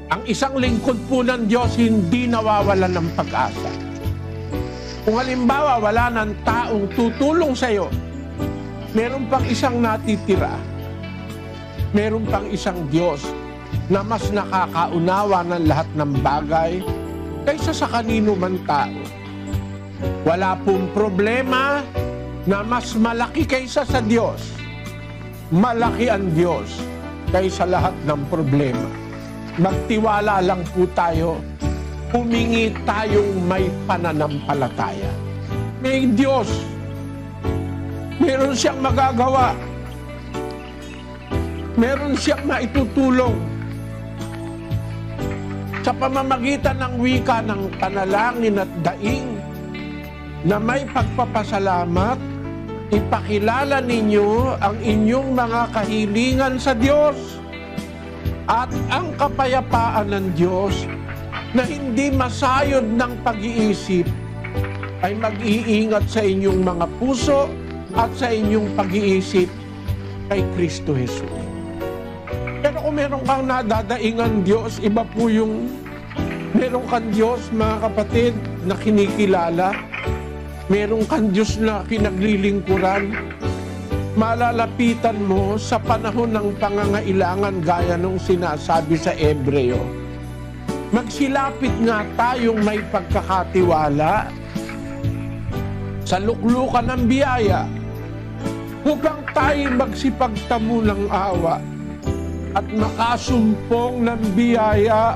Ang isang lingkod po ng Diyos hindi nawawalan ng pag-asa. Kung halimbawa wala ng taong tutulong sa iyo, meron pang isang natitira. Meron pang isang Diyos na mas nakakaunawa ng lahat ng bagay kaysa sa kanino man tao. Wala pong problema na mas malaki kaysa sa Diyos. Malaki ang Diyos kaysa lahat ng problema. Magtiwala lang po tayo, humingi tayong may pananampalataya. May Diyos, meron siyang magagawa, meron siyang maitutulong. Sa pamamagitan ng wika ng panalangin at daing na may pagpapasalamat, ipakilala ninyo ang inyong mga kahilingan sa Diyos. At ang kapayapaan ng Diyos na hindi masayod ng pag-iisip ay mag-iingat sa inyong mga puso at sa inyong pag-iisip kay Kristo Jesus. Pero kung meron kang nadadaingan Diyos, iba po yung meron kang Diyos, mga kapatid, na kinikilala. Meron kang Diyos na kinaglilingkuran. Malalapitan mo sa panahon ng pangangailangan gaya nung sinasabi sa Hebreo. Magsilapit nga tayong may pagkakatiwala sa luklukan ng biyaya upang tayo magsipagtamo ng awa at makasumpong ng biyaya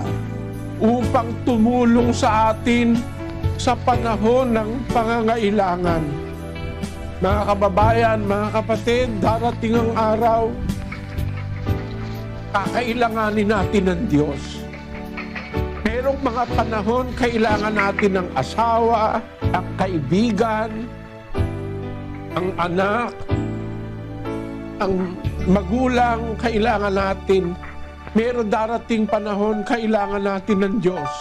upang tumulong sa atin sa panahon ng pangangailangan. Mga kababayan, mga kapatid, darating ang araw, kakailanganin natin ng Diyos. Merong mga panahon, kailangan natin ng asawa, ang kaibigan, ang anak, ang magulang, kailangan natin. Meron darating panahon, kailangan natin ng Diyos.